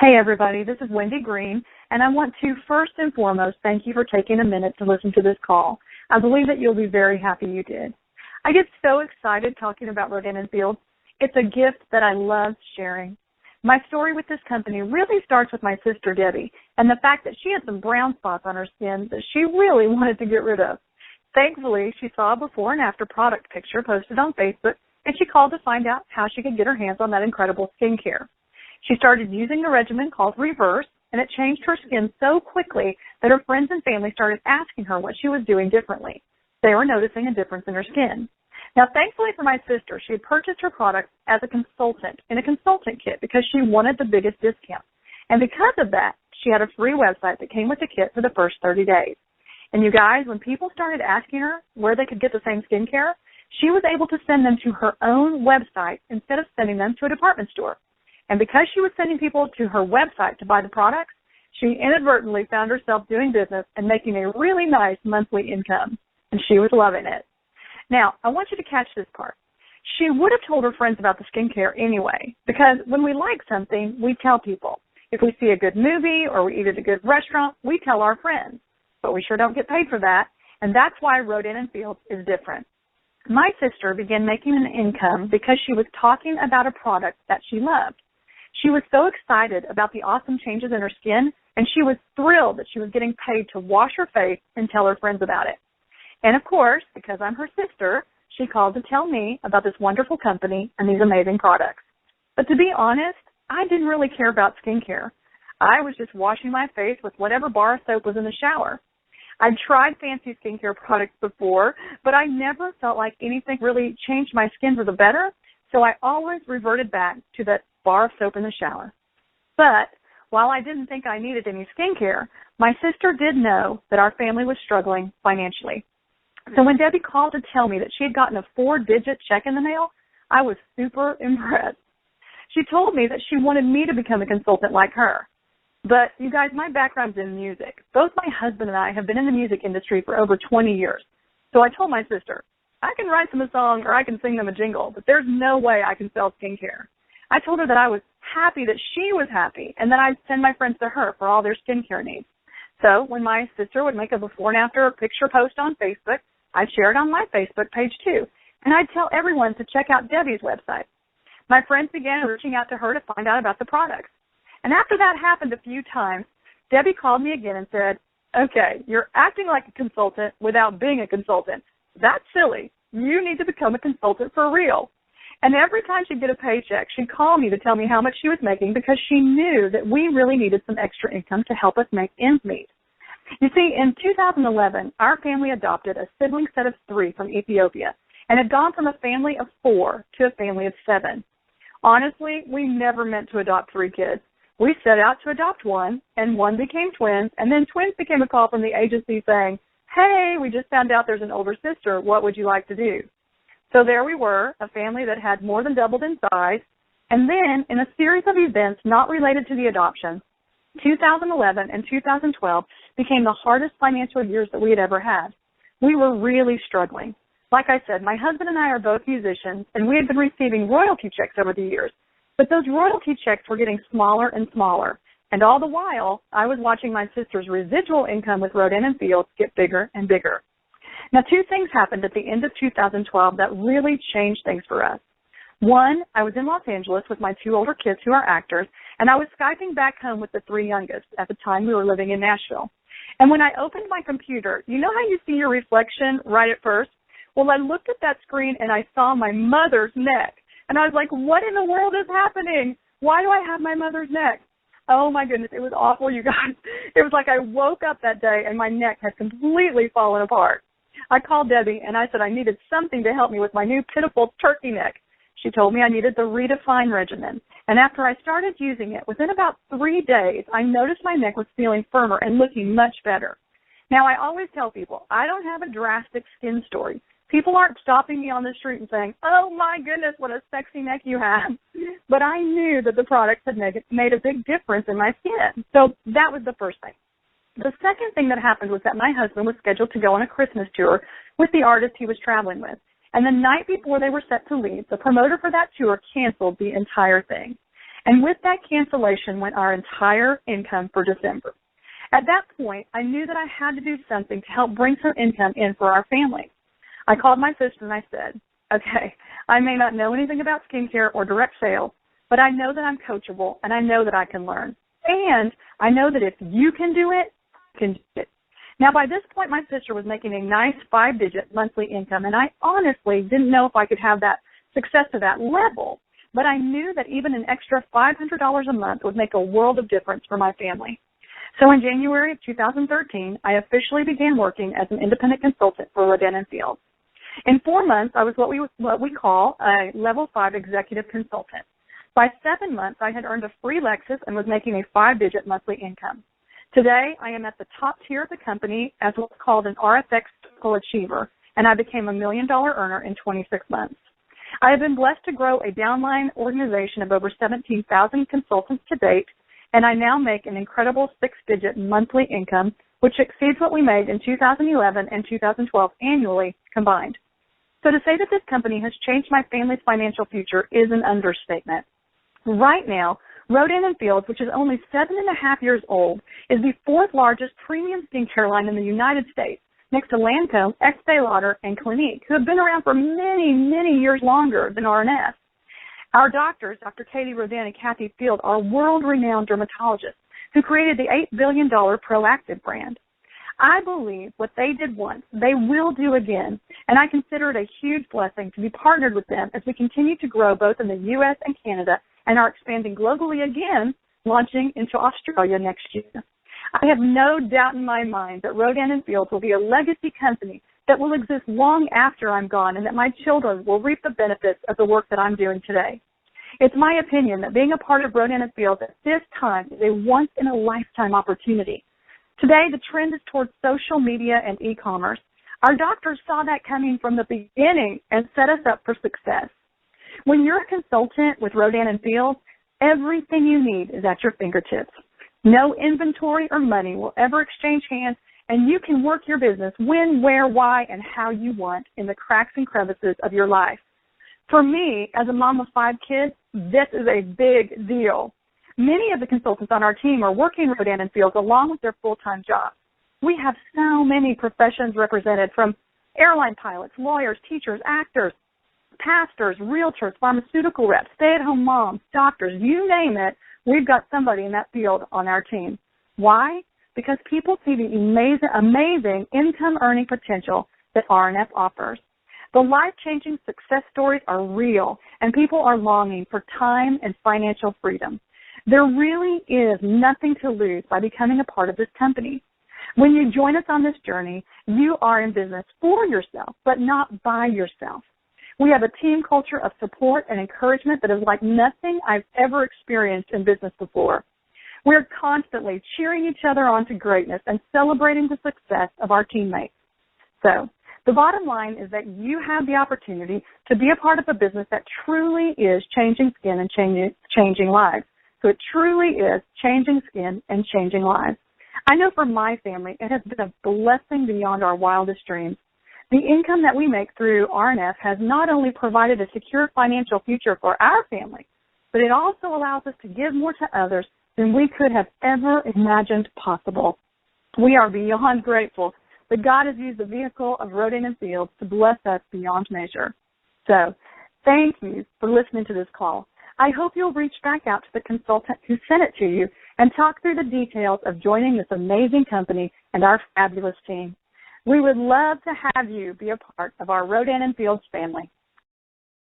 Hey, everybody, this is Wendi Green, and I want to first and foremost thank you for taking a minute to listen to this call. I believe that you'll be very happy you did. I get so excited talking about Rodan Fields. It's a gift that I love sharing. My story with this company really starts with my sister, Debbie, and the fact that she had some brown spots on her skin that she really wanted to get rid of. Thankfully, she saw a before and after product picture posted on Facebook, and she called to find out how she could get her hands on that incredible skincare. She started using a regimen called Reverse, and it changed her skin so quickly that her friends and family started asking her what she was doing differently. They were noticing a difference in her skin. Now, thankfully for my sister, she had purchased her products as a consultant in a consultant kit because she wanted the biggest discount. And because of that, she had a free website that came with the kit for the first 30 days. And you guys, when people started asking her where they could get the same skincare, she was able to send them to her own website instead of sending them to a department store. And because she was sending people to her website to buy the products, she inadvertently found herself doing business and making a really nice monthly income. And she was loving it. Now, I want you to catch this part. She would have told her friends about the skincare anyway, because when we like something, we tell people. If we see a good movie or we eat at a good restaurant, we tell our friends. But we sure don't get paid for that, and that's why Rodan Fields is different. My sister began making an income because she was talking about a product that she loved. She was so excited about the awesome changes in her skin, and she was thrilled that she was getting paid to wash her face and tell her friends about it. And, of course, because I'm her sister, she called to tell me about this wonderful company and these amazing products. But to be honest, I didn't really care about skincare. I was just washing my face with whatever bar of soap was in the shower. I'd tried fancy skincare products before, but I never felt like anything really changed my skin for the better, so I always reverted back to that bar of soap in the shower. But while I didn't think I needed any skincare, my sister did know that our family was struggling financially. So when Debbie called to tell me that she had gotten a 4-digit check in the mail, I was super impressed. She told me that she wanted me to become a consultant like her. But, you guys, my background's in music. Both my husband and I have been in the music industry for over 20 years. So I told my sister, I can write them a song or I can sing them a jingle, but there's no way I can sell skincare. I told her that I was happy that she was happy and that I'd send my friends to her for all their skincare needs. So when my sister would make a before and after picture post on Facebook, I'd share it on my Facebook page too, and I'd tell everyone to check out Debbie's website. My friends began reaching out to her to find out about the products. And after that happened a few times, Debbie called me again and said, okay, you're acting like a consultant without being a consultant. That's silly. You need to become a consultant for real. And every time she'd get a paycheck, she'd call me to tell me how much she was making because she knew that we really needed some extra income to help us make ends meet. You see, in 2011, our family adopted a sibling set of 3 from Ethiopia and had gone from a family of 4 to a family of 7. Honestly, we never meant to adopt 3 kids. We set out to adopt 1, and 1 became twins, and then twins became a call from the agency saying, hey, we just found out there's an older sister. What would you like to do? So there we were, a family that had more than doubled in size, and then in a series of events not related to the adoption, 2011 and 2012 became the hardest financial years that we had ever had. We were really struggling. Like I said, my husband and I are both musicians, and we had been receiving royalty checks over the years. But those royalty checks were getting smaller and smaller. And all the while, I was watching my sister's residual income with Rodan Fields get bigger and bigger. Now, 2 things happened at the end of 2012 that really changed things for us. One, I was in Los Angeles with my 2 older kids who are actors, and I was Skyping back home with the 3 youngest. At the time, we were living in Nashville. And when I opened my computer, you know how you see your reflection right at first? Well, I looked at that screen, and I saw my mother's neck. And I was like, what in the world is happening? Why do I have my mother's neck? Oh, my goodness, it was awful, you guys. It was like I woke up that day, and my neck had completely fallen apart. I called Debbie, and I said I needed something to help me with my new pitiful turkey neck. She told me I needed the Redefine regimen. And after I started using it, within about 3 days, I noticed my neck was feeling firmer and looking much better. Now, I always tell people, I don't have a drastic skin story. People aren't stopping me on the street and saying, oh, my goodness, what a sexy neck you have. But I knew that the products had made a big difference in my skin. So that was the first thing. The second thing that happened was that my husband was scheduled to go on a Christmas tour with the artist he was traveling with. And the night before they were set to leave, the promoter for that tour canceled the entire thing. And with that cancellation went our entire income for December. At that point, I knew that I had to do something to help bring some income in for our family. I called my sister and I said, okay, I may not know anything about skincare or direct sales, but I know that I'm coachable and I know that I can learn. And I know that if you can do it, I can do it. Now, by this point, my sister was making a nice 5-digit monthly income, and I honestly didn't know if I could have that success to that level. But I knew that even an extra $500 a month would make a world of difference for my family. So in January of 2013, I officially began working as an independent consultant for Rodan & Fields. In 4 months, I was what we call a level 5 executive consultant. By 7 months, I had earned a free Lexus and was making a 5-digit monthly income. Today, I am at the top tier of the company as what's called an RFX Circle Achiever, and I became a $1 million earner in 26 months. I have been blessed to grow a downline organization of over 17,000 consultants to date, and I now make an incredible 6-digit monthly income, which exceeds what we made in 2011 and 2012 annually combined. So to say that this company has changed my family's financial future is an understatement. Right now, Rodan & Fields, which is only 7.5 years old, is the 4th largest premium skincare line in the United States, next to Lancome, Estée Lauder, and Clinique, who have been around for many, many years longer than R&S. Our doctors, Dr. Katie Rodan and Kathy Field, are world-renowned dermatologists who created the $8 billion Proactive brand. I believe what they did once, they will do again, and I consider it a huge blessing to be partnered with them as we continue to grow both in the U.S. and Canada and are expanding globally again, launching into Australia next year. I have no doubt in my mind that Rodan & Fields will be a legacy company that will exist long after I'm gone and that my children will reap the benefits of the work that I'm doing today. It's my opinion that being a part of Rodan & Fields at this time is a once-in-a-lifetime opportunity. Today, the trend is towards social media and e-commerce. Our doctors saw that coming from the beginning and set us up for success. When you're a consultant with Rodan & Fields, everything you need is at your fingertips. No inventory or money will ever exchange hands, and you can work your business when, where, why, and how you want in the cracks and crevices of your life. For me, as a mom of 5 kids, this is a big deal. Many of the consultants on our team are working Rodan & Fields along with their full-time jobs. We have so many professions represented, from airline pilots, lawyers, teachers, actors, pastors, realtors, pharmaceutical reps, stay-at-home moms, doctors, you name it, we've got somebody in that field on our team. Why? Because people see the amazing income-earning potential that R&F offers. The life-changing success stories are real, and people are longing for time and financial freedom. There really is nothing to lose by becoming a part of this company. When you join us on this journey, you are in business for yourself, but not by yourself. We have a team culture of support and encouragement that is like nothing I've ever experienced in business before. We're constantly cheering each other on to greatness and celebrating the success of our teammates. So, the bottom line is that you have the opportunity to be a part of a business that truly is changing skin and changing lives. So it truly is changing skin and changing lives. I know for my family, it has been a blessing beyond our wildest dreams. The income that we make through R&F has not only provided a secure financial future for our family, but it also allows us to give more to others than we could have ever imagined possible. We are beyond grateful that God has used the vehicle of Rodan & Fields to bless us beyond measure. So, thank you for listening to this call. I hope you'll reach back out to the consultant who sent it to you and talk through the details of joining this amazing company and our fabulous team. We would love to have you be a part of our Rodan & Fields family.